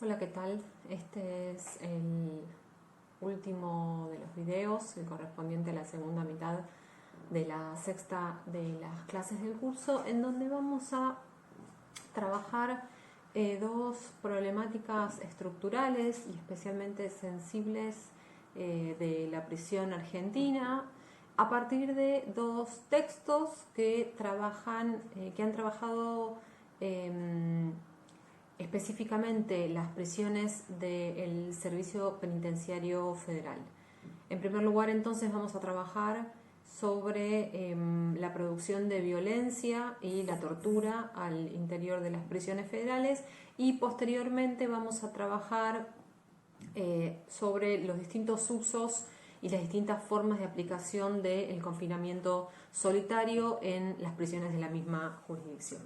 Hola, ¿qué tal? Este es el último de los videos, el correspondiente a la segunda mitad de la sexta de las clases del curso, en donde vamos a trabajar dos problemáticas estructurales y especialmente sensibles de la prisión argentina, a partir de dos textos que han trabajado específicamente las prisiones del Servicio Penitenciario Federal. En primer lugar, entonces, vamos a trabajar sobre la producción de violencia y la tortura al interior de las prisiones federales, y posteriormente vamos a trabajar sobre los distintos usos y las distintas formas de aplicación del confinamiento solitario en las prisiones de la misma jurisdicción.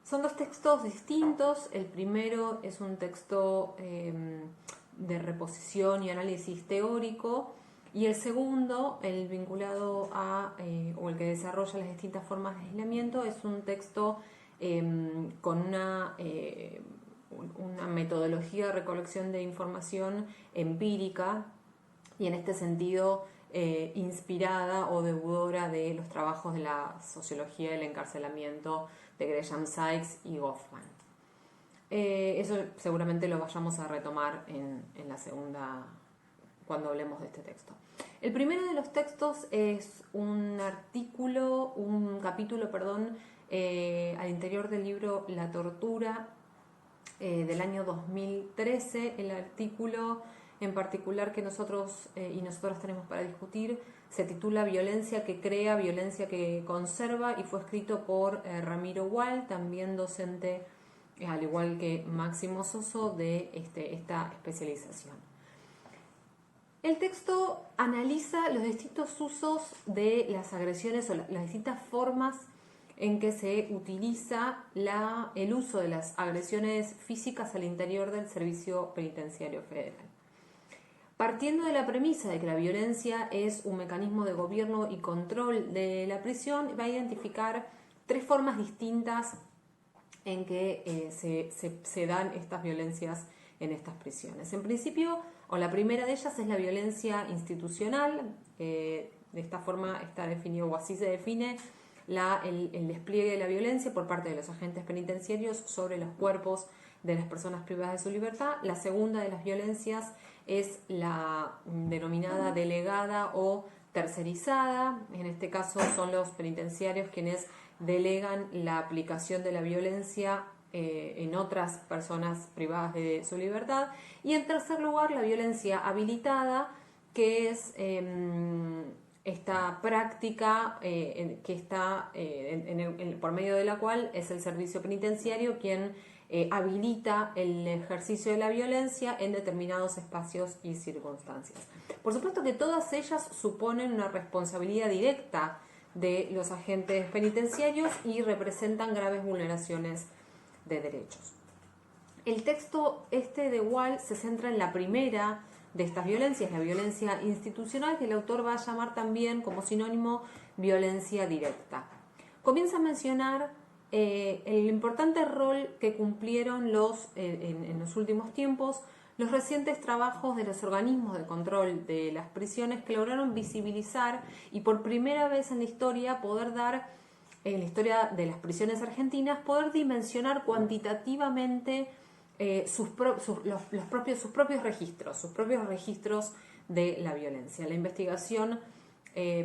Son dos textos distintos. El primero es un texto de reposición y análisis teórico, y el segundo, el vinculado a, o el que desarrolla las distintas formas de aislamiento, es un texto con una metodología de recolección de información empírica, y en este sentido inspirada o deudora de los trabajos de la sociología del encarcelamiento de Gresham Sykes y Goffman. Eso seguramente lo vayamos a retomar en la segunda, cuando hablemos de este texto. El primero de los textos es un capítulo, al interior del libro La tortura, del año 2013. El artículo en particular que nosotros y nosotras tenemos para discutir se titula Violencia que crea, violencia que conserva, y fue escrito por Ramiro Wall, también docente, al igual que Máximo Soso, de esta especialización. El texto analiza los distintos usos de las agresiones o las distintas formas en que se utiliza el uso de las agresiones físicas al interior del Servicio Penitenciario Federal. Partiendo de la premisa de que la violencia es un mecanismo de gobierno y control de la prisión, va a identificar tres formas distintas en que se dan estas violencias en estas prisiones. En principio, la primera de ellas es la violencia institucional. De esta forma está definido, o así se define, el despliegue de la violencia por parte de los agentes penitenciarios sobre los cuerpos de las personas privadas de su libertad. La segunda de las violencias es la denominada delegada o tercerizada. En este caso son los penitenciarios quienes delegan la aplicación de la violencia en otras personas privadas de su libertad. Y en tercer lugar, la violencia habilitada, que es esta práctica que está por medio de la cual es el servicio penitenciario quien habilita el ejercicio de la violencia en determinados espacios y circunstancias. Por supuesto que todas ellas suponen una responsabilidad directa de los agentes penitenciarios y representan graves vulneraciones de derechos. El texto de Wall se centra en la primera de estas violencias, la violencia institucional, que el autor va a llamar también como sinónimo violencia directa. Comienza a mencionar el importante rol que cumplieron en los últimos tiempos los recientes trabajos de los organismos de control de las prisiones, que lograron visibilizar y por primera vez en la historia en la historia de las prisiones argentinas, poder dimensionar cuantitativamente sus propios registros de la violencia. La investigación,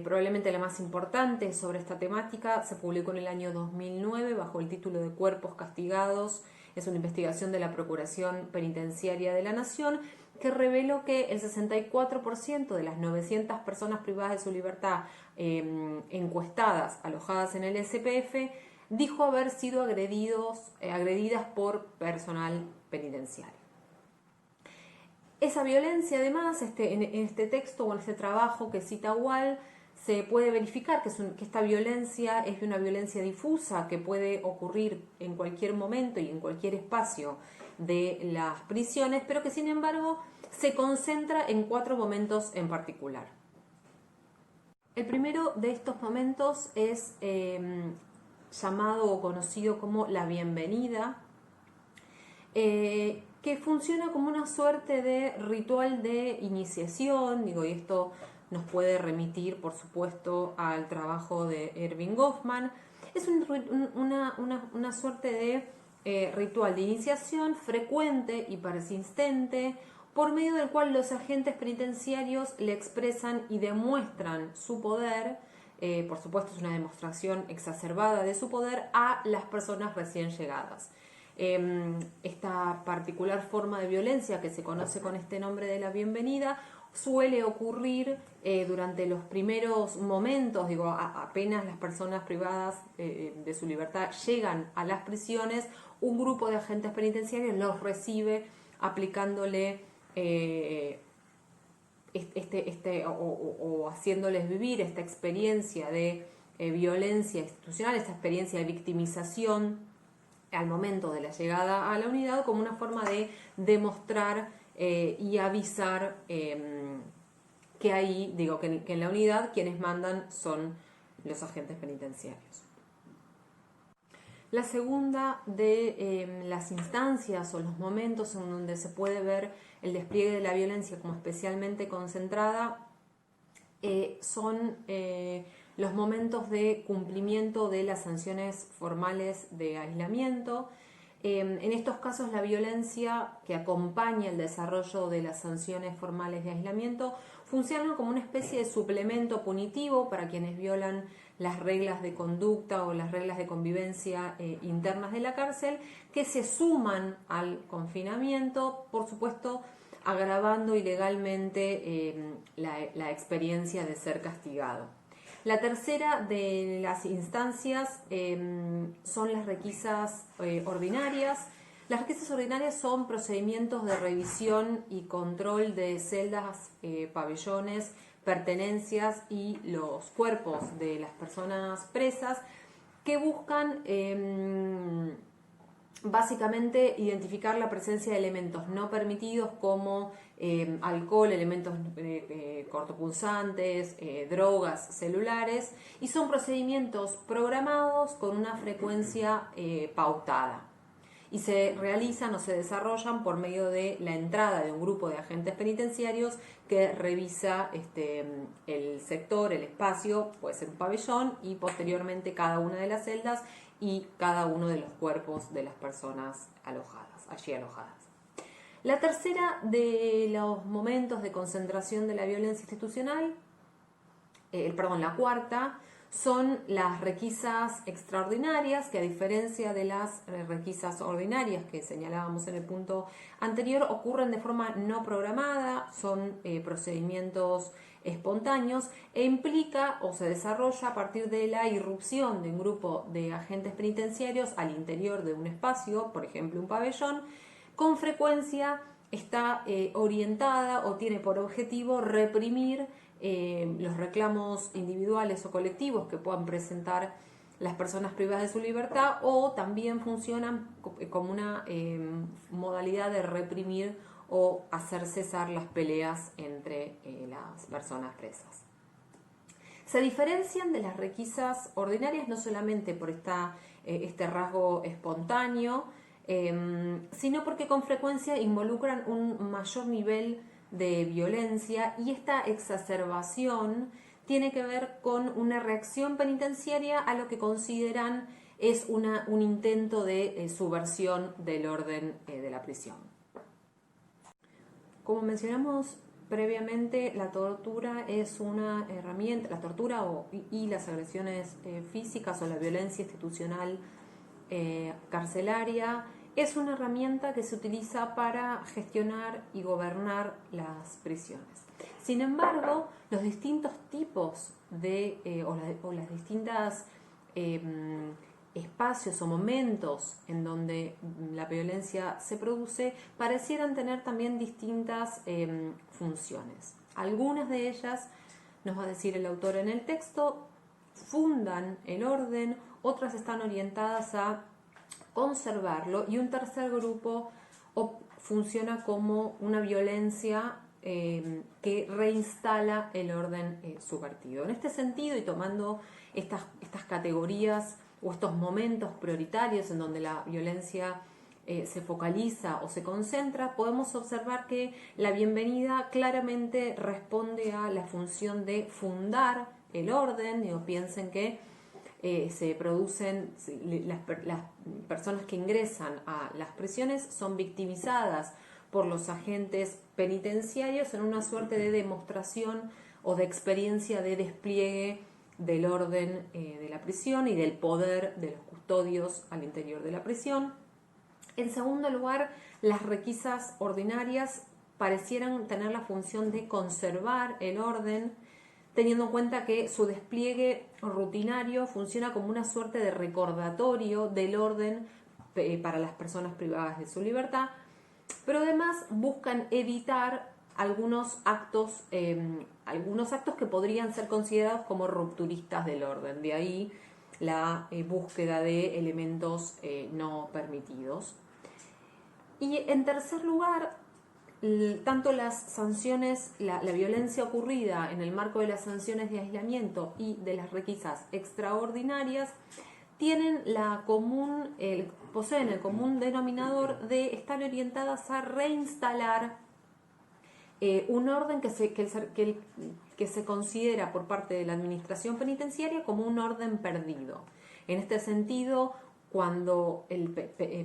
probablemente la más importante sobre esta temática, se publicó en el año 2009 bajo el título de Cuerpos Castigados. Es una investigación de la Procuración Penitenciaria de la Nación que reveló que el 64% de las 900 personas privadas de su libertad encuestadas, alojadas en el SPF, dijo haber sido agredidas por personal penitenciario. Esa violencia, además, en este texto o en este trabajo que cita Wall, se puede verificar que esta violencia es una violencia difusa que puede ocurrir en cualquier momento y en cualquier espacio de las prisiones, pero que sin embargo se concentra en 4 momentos en particular. El primero de estos momentos es llamado o conocido como la bienvenida. que funciona como una suerte de ritual de iniciación, y esto nos puede remitir, por supuesto, al trabajo de Erving Goffman. Es una suerte de ritual de iniciación frecuente y persistente, por medio del cual los agentes penitenciarios le expresan y demuestran su poder, por supuesto es una demostración exacerbada de su poder, a las personas recién llegadas. Esta particular forma de violencia, que se conoce con este nombre de la bienvenida, suele ocurrir durante los primeros momentos, apenas las personas privadas de su libertad llegan a las prisiones, un grupo de agentes penitenciarios los recibe aplicándole o haciéndoles vivir esta experiencia de violencia institucional, esta experiencia de victimización al momento de la llegada a la unidad, como una forma de demostrar y avisar que ahí, que en la unidad quienes mandan son los agentes penitenciarios. La segunda de las instancias o los momentos en donde se puede ver el despliegue de la violencia como especialmente concentrada son los momentos de cumplimiento de las sanciones formales de aislamiento. En estos casos, la violencia que acompaña el desarrollo de las sanciones formales de aislamiento funciona como una especie de suplemento punitivo para quienes violan las reglas de conducta o las reglas de convivencia internas de la cárcel, que se suman al confinamiento, por supuesto agravando ilegalmente la experiencia de ser castigado. La tercera de las instancias son las requisas ordinarias. Las requisas ordinarias son procedimientos de revisión y control de celdas, pabellones, pertenencias y los cuerpos de las personas presas, que buscan básicamente identificar la presencia de elementos no permitidos como alcohol, elementos cortopunzantes, drogas, celulares, y son procedimientos programados con una frecuencia pautada. Y se realizan o se desarrollan por medio de la entrada de un grupo de agentes penitenciarios que revisa el sector, el espacio, puede ser un pabellón, y posteriormente cada una de las celdas y cada uno de los cuerpos de las personas allí alojadas. La tercera de los momentos de concentración de la violencia institucional, la cuarta, son las requisas extraordinarias, que a diferencia de las requisas ordinarias que señalábamos en el punto anterior, ocurren de forma no programada, son procedimientos espontáneos e implica o se desarrolla a partir de la irrupción de un grupo de agentes penitenciarios al interior de un espacio, por ejemplo un pabellón. Con frecuencia está orientada o tiene por objetivo reprimir los reclamos individuales o colectivos que puedan presentar las personas privadas de su libertad, o también funcionan como una modalidad de reprimir o hacer cesar las peleas entre las personas presas. Se diferencian de las requisas ordinarias no solamente por este rasgo espontáneo, sino porque con frecuencia involucran un mayor nivel de violencia, y esta exacerbación tiene que ver con una reacción penitenciaria a lo que consideran es un intento de subversión del orden de la prisión. Como mencionamos previamente, la tortura es una herramienta, la tortura y las agresiones físicas o la violencia institucional carcelaria es una herramienta que se utiliza para gestionar y gobernar las prisiones. Sin embargo, los distintos tipos o las distintas espacios o momentos en donde la violencia se produce parecieran tener también distintas funciones. Algunas de ellas, nos va a decir el autor en el texto, fundan el orden, otras están orientadas a conservarlo, y un tercer grupo funciona como una violencia que reinstala el orden subvertido. En este sentido, y tomando estas categorías o estos momentos prioritarios en donde la violencia se focaliza o se concentra, podemos observar que la bienvenida claramente responde a la función de fundar el orden. Piensen que se producen, las personas que ingresan a las prisiones son victimizadas por los agentes penitenciarios en una suerte de demostración o de experiencia de despliegue del orden de la prisión y del poder de los custodios al interior de la prisión. En segundo lugar, las requisas ordinarias parecieran tener la función de conservar el orden, teniendo en cuenta que su despliegue rutinario funciona como una suerte de recordatorio del orden para las personas privadas de su libertad, pero además buscan evitar algunos actos que podrían ser considerados como rupturistas del orden. De ahí la búsqueda de elementos no permitidos. Y en tercer lugar, tanto las sanciones, la violencia ocurrida en el marco de las sanciones de aislamiento y de las requisas extraordinarias tienen poseen el común denominador de estar orientadas a reinstalar un orden que se considera por parte de la administración penitenciaria como un orden perdido. En este sentido, cuando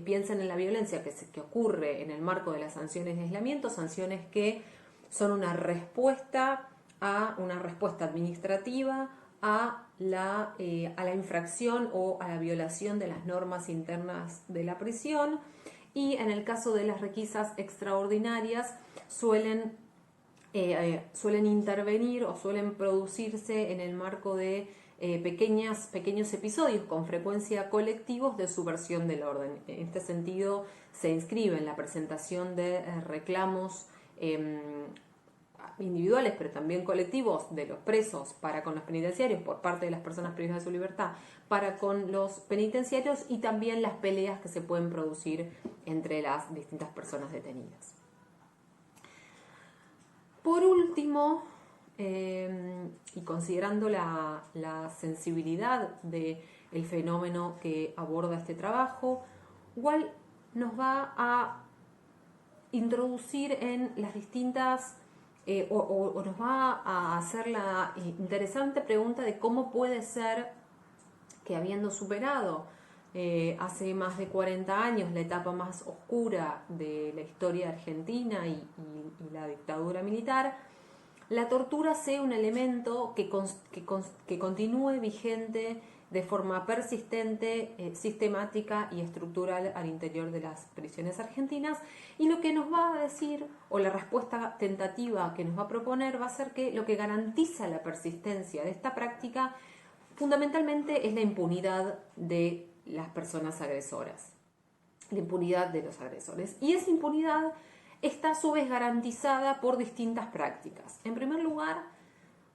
piensan en la violencia que ocurre en el marco de las sanciones de aislamiento, sanciones que son una respuesta administrativa a la infracción o a la violación de las normas internas de la prisión, y en el caso de las requisas extraordinarias suelen intervenir o suelen producirse en el marco de pequeños episodios, con frecuencia colectivos, de subversión del orden. En este sentido, se inscribe en la presentación de reclamos individuales, pero también colectivos, de los presos para con los penitenciarios por parte de las personas privadas de su libertad para con los penitenciarios, y también las peleas que se pueden producir entre las distintas personas detenidas. Por último, y considerando la sensibilidad del fenómeno que aborda este trabajo, igual nos va a introducir en las distintas o nos va a hacer la interesante pregunta de cómo puede ser que, habiendo superado hace más de 40 años la etapa más oscura de la historia argentina y la dictadura militar, la tortura sea un elemento que continúe vigente de forma persistente, sistemática y estructural al interior de las prisiones argentinas. Y lo que nos va a decir, o la respuesta tentativa que nos va a proponer, va a ser que lo que garantiza la persistencia de esta práctica fundamentalmente es la impunidad de las personas agresoras, la impunidad de los agresores. Y esa impunidad está a su vez garantizada por distintas prácticas. En primer lugar,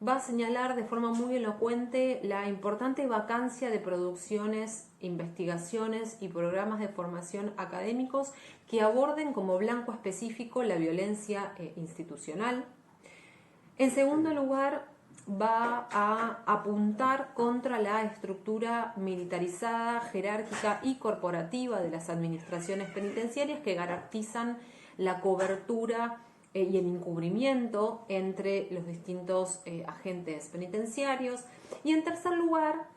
va a señalar de forma muy elocuente la importante vacancia de producciones, investigaciones y programas de formación académicos que aborden como blanco específico la violencia institucional. En segundo lugar, va a apuntar contra la estructura militarizada, jerárquica y corporativa de las administraciones penitenciarias que garantizan la cobertura y el encubrimiento entre los distintos agentes penitenciarios. Y en tercer lugar,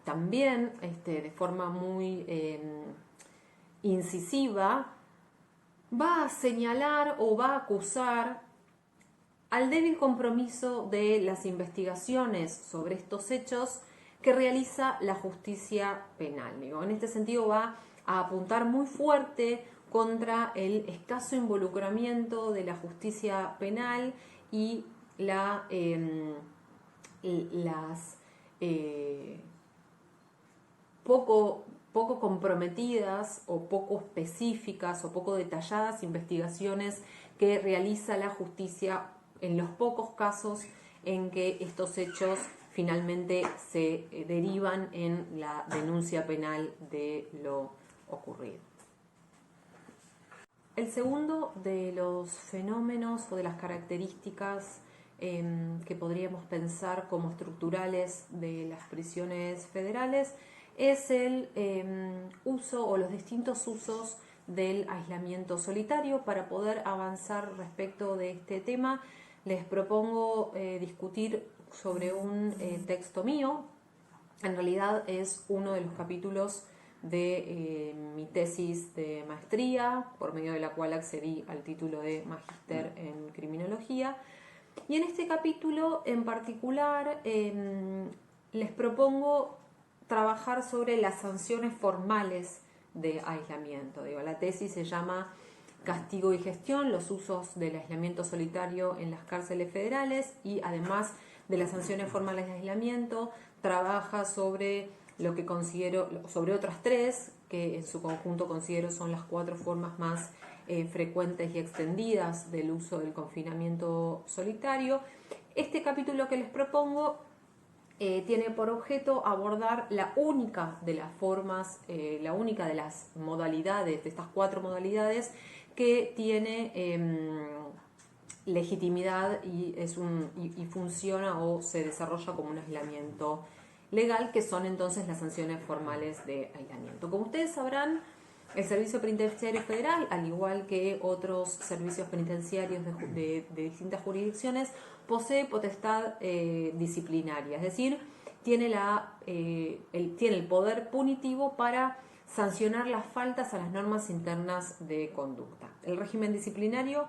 también de forma muy incisiva, va a señalar o va a acusar al débil compromiso de las investigaciones sobre estos hechos que realiza la justicia penal. En este sentido, va a apuntar muy fuerte contra el escaso involucramiento de la justicia penal y las poco comprometidas o poco específicas o poco detalladas investigaciones que realiza la justicia en los pocos casos en que estos hechos finalmente se derivan en la denuncia penal de lo ocurrido. El segundo de los fenómenos o de las características que podríamos pensar como estructurales de las prisiones federales es el uso o los distintos usos del aislamiento solitario. Para poder avanzar respecto de este tema, les propongo discutir sobre un texto mío. En realidad es uno de los capítulos de mi tesis de maestría, por medio de la cual accedí al título de magíster en criminología. Y en este capítulo en particular les propongo trabajar sobre las sanciones formales de aislamiento. La tesis se llama Castigo y gestión, los usos del aislamiento solitario en las cárceles federales, y además de las sanciones formales de aislamiento, trabaja sobre lo que considero, sobre otras tres, que en su conjunto considero son las 4 formas más frecuentes y extendidas del uso del confinamiento solitario. Este capítulo que les propongo tiene por objeto abordar la única de las formas, la única de las modalidades, de estas 4 modalidades, que tiene legitimidad y funciona o se desarrolla como un aislamiento legal, que son entonces las sanciones formales de aislamiento. Como ustedes sabrán, el Servicio Penitenciario Federal, al igual que otros servicios penitenciarios de distintas jurisdicciones, posee potestad disciplinaria, es decir, tiene el poder punitivo para sancionar las faltas a las normas internas de conducta. El régimen disciplinario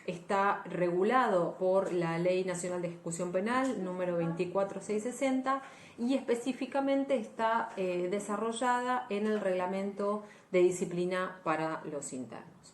está regulado por la Ley Nacional de Ejecución Penal número 24660 y específicamente está desarrollada en el Reglamento de Disciplina para los Internos.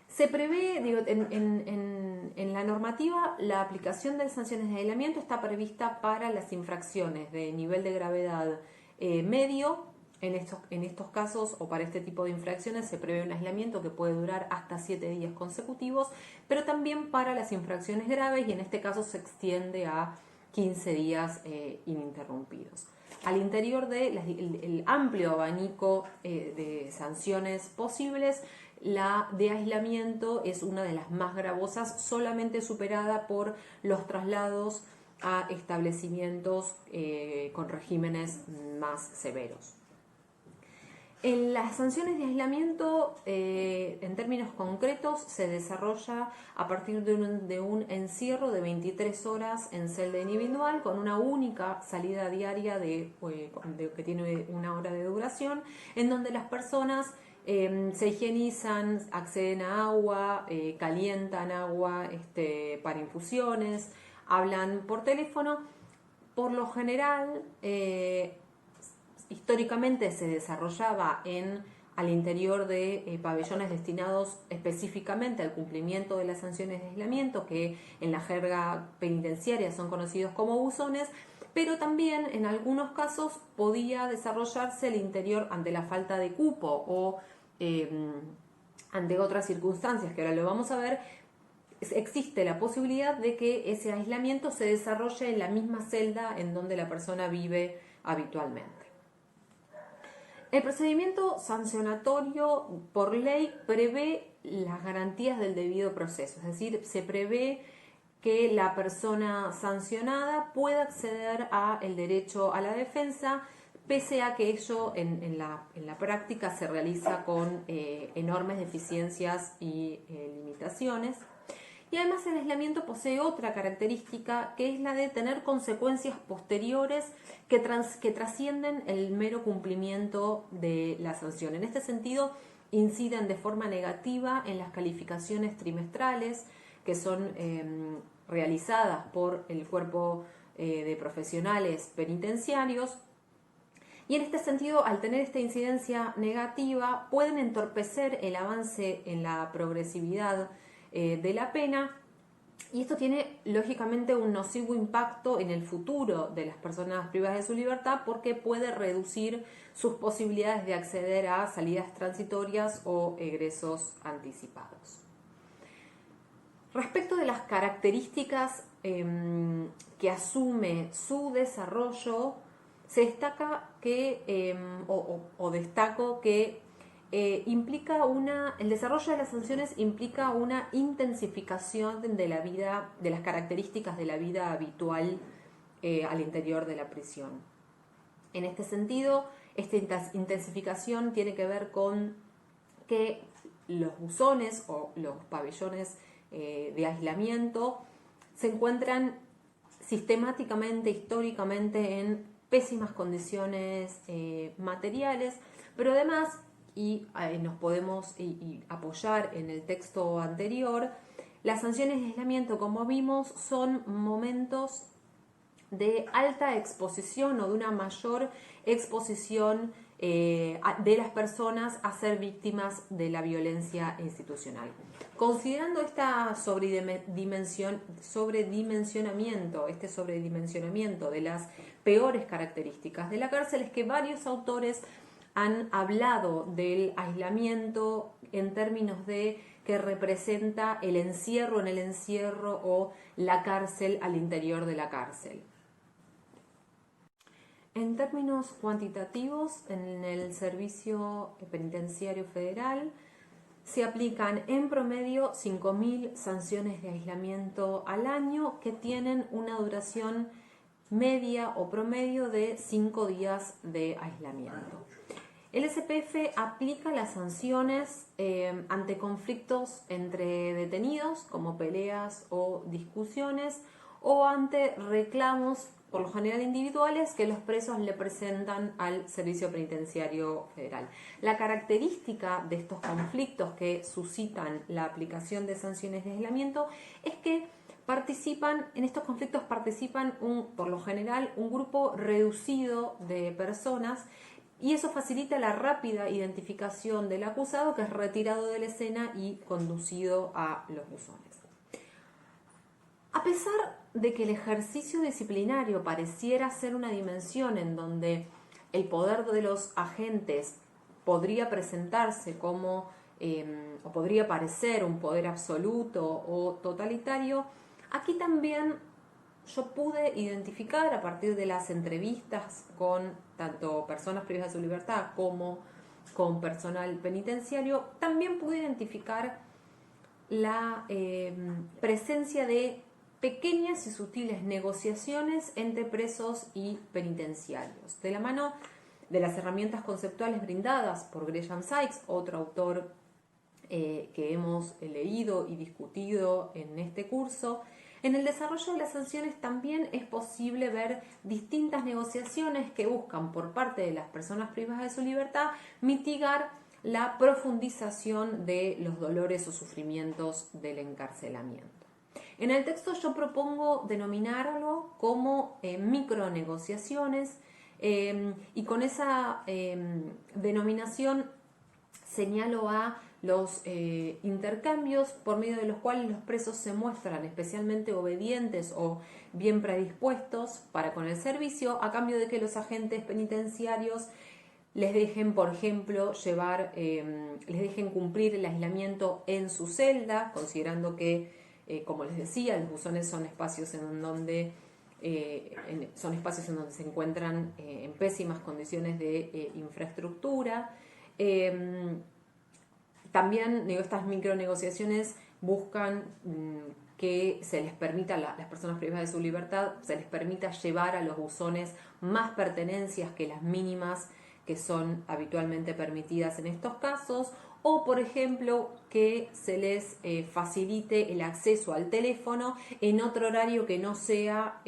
Se prevé, en la normativa, la aplicación de sanciones de aislamiento está prevista para las infracciones de nivel de gravedad medio. En estos casos, o para este tipo de infracciones, se prevé un aislamiento que puede durar hasta 7 días consecutivos, pero también para las infracciones graves, y en este caso se extiende a 15 días ininterrumpidos. Al interior del amplio abanico de sanciones posibles, la de aislamiento es una de las más gravosas, solamente superada por los traslados a establecimientos con regímenes más severos. En las sanciones de aislamiento, en términos concretos, se desarrolla a partir de un encierro de 23 horas en celda individual, con una única salida diaria que tiene 1 hora de duración, en donde las personas se higienizan, acceden a agua, calientan agua para infusiones, hablan por teléfono. Por lo general, históricamente se desarrollaba al interior de pabellones destinados específicamente al cumplimiento de las sanciones de aislamiento, que en la jerga penitenciaria son conocidos como buzones, pero también en algunos casos podía desarrollarse al interior ante la falta de cupo o ante otras circunstancias que ahora lo vamos a ver. Existe la posibilidad de que ese aislamiento se desarrolle en la misma celda en donde la persona vive habitualmente. El procedimiento sancionatorio por ley prevé las garantías del debido proceso, es decir, se prevé que la persona sancionada pueda acceder al derecho a la defensa, pese a que ello en la práctica se realiza con enormes deficiencias y limitaciones. Y además el aislamiento posee otra característica, que es la de tener consecuencias posteriores que trascienden el mero cumplimiento de la sanción. En este sentido, inciden de forma negativa en las calificaciones trimestrales que son realizadas por el cuerpo de profesionales penitenciarios. Y en este sentido, al tener esta incidencia negativa, pueden entorpecer el avance en la progresividad de la pena, y esto tiene lógicamente un nocivo impacto en el futuro de las personas privadas de su libertad, porque puede reducir sus posibilidades de acceder a salidas transitorias o egresos anticipados. Respecto de las características que asume su desarrollo, se destaca que, destaco que el desarrollo de las sanciones implica una intensificación de las características de la vida habitual al interior de la prisión. En este sentido, esta intensificación tiene que ver con que los buzones o los pabellones de aislamiento se encuentran sistemáticamente, históricamente, en pésimas condiciones materiales, pero además, y nos podemos apoyar en el texto anterior, las sanciones de aislamiento, como vimos, son momentos de alta exposición o de una mayor exposición de las personas a ser víctimas de la violencia institucional. Considerando esta sobredimensionamiento de las peores características de la cárcel, es que varios autores han hablado del aislamiento en términos de que representa el encierro en el encierro o la cárcel al interior de la cárcel. En términos cuantitativos, en el Servicio Penitenciario Federal se aplican en promedio 5.000 sanciones de aislamiento al año que tienen una duración media o promedio de 5 días de aislamiento. El SPF aplica las sanciones ante conflictos entre detenidos, como peleas o discusiones, o ante reclamos, por lo general individuales, que los presos le presentan al Servicio Penitenciario Federal. La característica de estos conflictos que suscitan la aplicación de sanciones de aislamiento es que en estos conflictos participan por lo general un grupo reducido de personas, y eso facilita la rápida identificación del acusado, que es retirado de la escena y conducido a los buzones. A pesar de que el ejercicio disciplinario pareciera ser una dimensión en donde el poder de los agentes podría presentarse como, o podría parecer un poder absoluto o totalitario, aquí también yo pude identificar, a partir de las entrevistas con tanto personas privadas de su libertad como con personal penitenciario, también pude identificar la presencia de pequeñas y sutiles negociaciones entre presos y penitenciarios, de la mano de las herramientas conceptuales brindadas por Graham Sykes, otro autor que hemos leído y discutido en este curso. En el desarrollo de las sanciones también es posible ver distintas negociaciones que buscan, por parte de las personas privadas de su libertad, mitigar la profundización de los dolores o sufrimientos del encarcelamiento. En el texto yo propongo denominarlo como micronegociaciones, y con esa denominación señalo a los intercambios por medio de los cuales los presos se muestran especialmente obedientes o bien predispuestos para con el servicio, a cambio de que los agentes penitenciarios les dejen, por ejemplo, les dejen cumplir el aislamiento en su celda, considerando que, como les decía, los buzones son espacios en donde se encuentran en pésimas condiciones de infraestructura. También estas micronegociaciones buscan que se les permita, a las personas privadas de su libertad, se les permita llevar a los buzones más pertenencias que las mínimas que son habitualmente permitidas en estos casos, o por ejemplo que se les facilite el acceso al teléfono en otro horario que no sea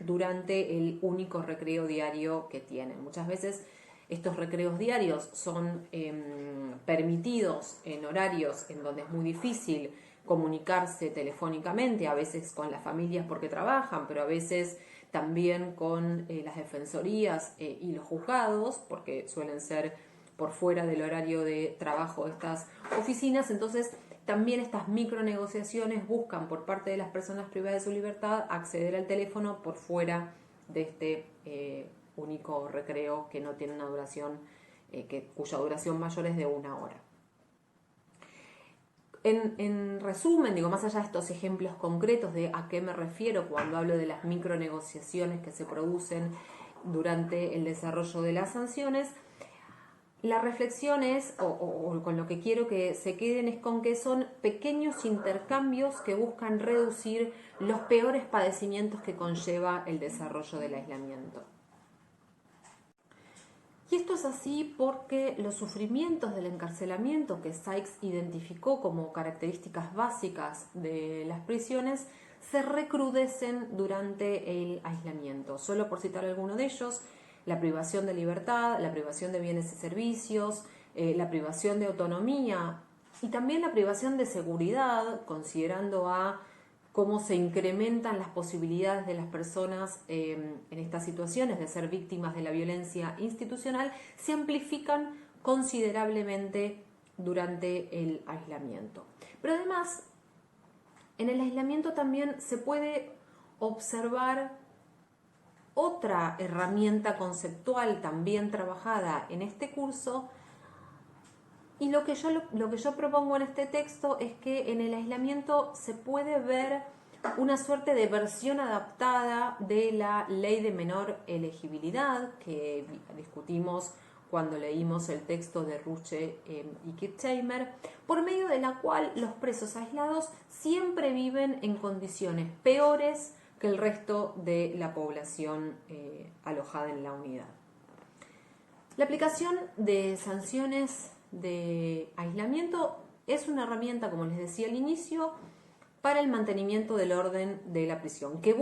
durante el único recreo diario que tienen. Muchas veces estos recreos diarios son permitidos en horarios en donde es muy difícil comunicarse telefónicamente, a veces con las familias porque trabajan, pero a veces también con las defensorías y los juzgados, porque suelen ser por fuera del horario de trabajo de estas oficinas. Entonces también estas micronegociaciones buscan, por parte de las personas privadas de su libertad, acceder al teléfono por fuera de este único recreo que no tiene una duración, cuya duración mayor es de 1 hora. En resumen, más allá de estos ejemplos concretos de a qué me refiero cuando hablo de las micronegociaciones que se producen durante el desarrollo de las sanciones, la reflexión es, o con lo que quiero que se queden, es con que son pequeños intercambios que buscan reducir los peores padecimientos que conlleva el desarrollo del aislamiento. Y esto es así porque los sufrimientos del encarcelamiento que Sykes identificó como características básicas de las prisiones se recrudecen durante el aislamiento. Solo por citar alguno de ellos, la privación de libertad, la privación de bienes y servicios, la privación de autonomía y también la privación de seguridad, considerando a cómo se incrementan las posibilidades de las personas en estas situaciones de ser víctimas de la violencia institucional, se amplifican considerablemente durante el aislamiento. Pero además, en el aislamiento también se puede observar otra herramienta conceptual también trabajada en este curso, y lo que yo propongo en este texto es que en el aislamiento se puede ver una suerte de versión adaptada de la ley de menor elegibilidad que discutimos cuando leímos el texto de Ruche y Kirchheimer, por medio de la cual los presos aislados siempre viven en condiciones peores que el resto de la población alojada en la unidad. La aplicación de sanciones de aislamiento es una herramienta, como les decía al inicio, para el mantenimiento del orden de la prisión, que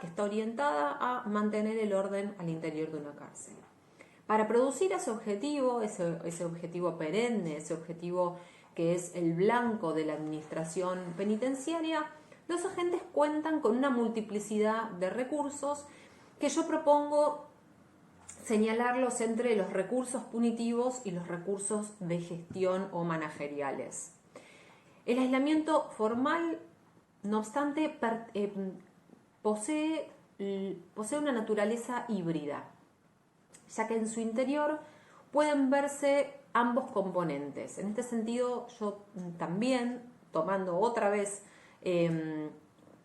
está orientada a mantener el orden al interior de una cárcel. Para producir ese objetivo perenne, ese objetivo que es el blanco de la administración penitenciaria, los agentes cuentan con una multiplicidad de recursos que yo propongo señalarlos entre los recursos punitivos y los recursos de gestión o manageriales. El aislamiento formal, no obstante, posee una naturaleza híbrida, ya que en su interior pueden verse ambos componentes. En este sentido, yo también, tomando otra vez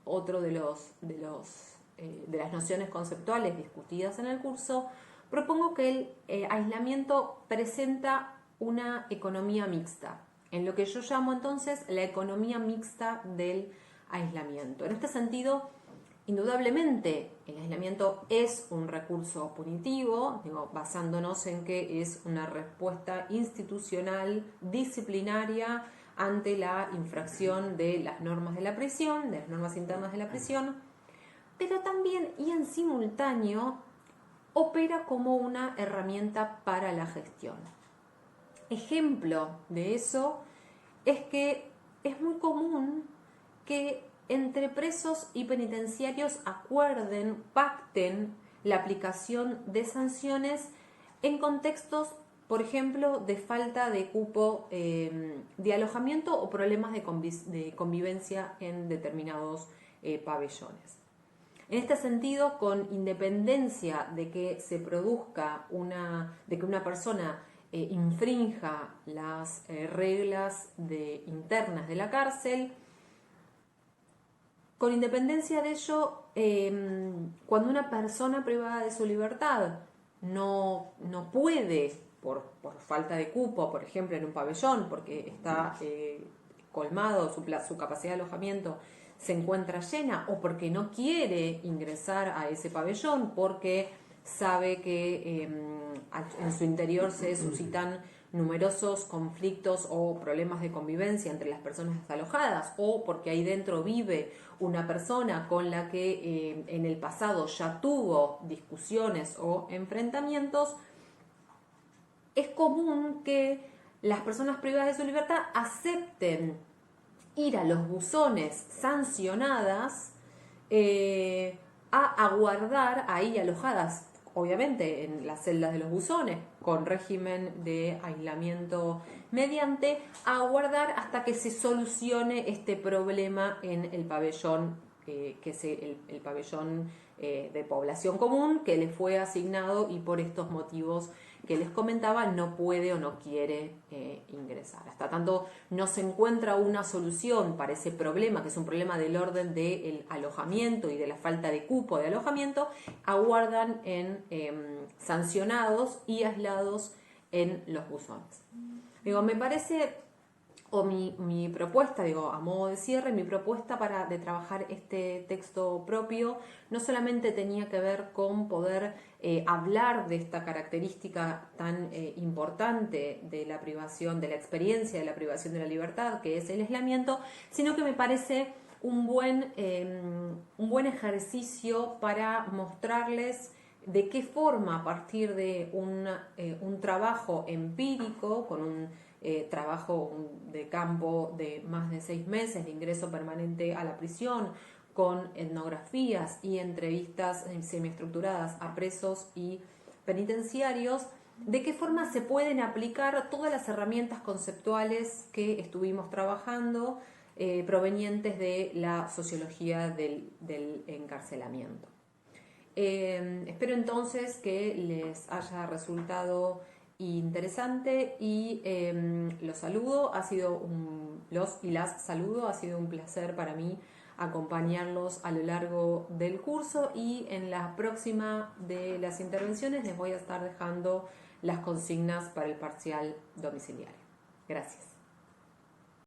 otro de las nociones conceptuales discutidas en el curso, propongo que el aislamiento presenta una economía mixta, en lo que yo llamo entonces la economía mixta del aislamiento. En este sentido, indudablemente, el aislamiento es un recurso punitivo, basándonos en que es una respuesta institucional, disciplinaria, ante la infracción de las normas de la prisión, de las normas internas de la prisión, pero también y en simultáneo opera como una herramienta para la gestión. Ejemplo de eso es que es muy común que entre presos y penitenciarios acuerden, pacten la aplicación de sanciones en contextos, por ejemplo, de falta de cupo de alojamiento o problemas de convivencia en determinados pabellones. En este sentido, con independencia de que se produzca de que una persona infrinja las reglas internas de la cárcel, con independencia de ello, cuando una persona privada de su libertad no puede, por falta de cupo, por ejemplo, en un pabellón, porque está colmado, su capacidad de alojamiento se encuentra llena, o porque no quiere ingresar a ese pabellón, porque sabe que en su interior se suscitan numerosos conflictos o problemas de convivencia entre las personas desalojadas, o porque ahí dentro vive una persona con la que en el pasado ya tuvo discusiones o enfrentamientos, es común que las personas privadas de su libertad acepten ir a los buzones sancionadas a aguardar ahí alojadas, obviamente en las celdas de los buzones, con régimen de aislamiento mediante, a aguardar hasta que se solucione este problema en el pabellón, que es el pabellón de población común que le fue asignado y por estos motivos que les comentaba no puede o no quiere ingresar. Hasta tanto no se encuentra una solución para ese problema, que es un problema del orden del alojamiento y de la falta de cupo de alojamiento, aguardan sancionados y aislados en los buzones. Me parece o mi propuesta, digo, a modo de cierre, mi propuesta de trabajar este texto propio no solamente tenía que ver con poder hablar de esta característica tan importante de la privación, de la experiencia de la privación de la libertad, que es el aislamiento, sino que me parece un buen ejercicio para mostrarles de qué forma, a partir de un trabajo empírico, con un trabajo de campo de más de 6 meses de ingreso permanente a la prisión, con etnografías y entrevistas semiestructuradas a presos y penitenciarios, de qué forma se pueden aplicar todas las herramientas conceptuales que estuvimos trabajando provenientes de la sociología del encarcelamiento. Espero entonces que les haya resultado interesante y los saludo, los y las saludo, ha sido un placer para mí acompañarlos a lo largo del curso, y en la próxima de las intervenciones les voy a estar dejando las consignas para el parcial domiciliario. Gracias.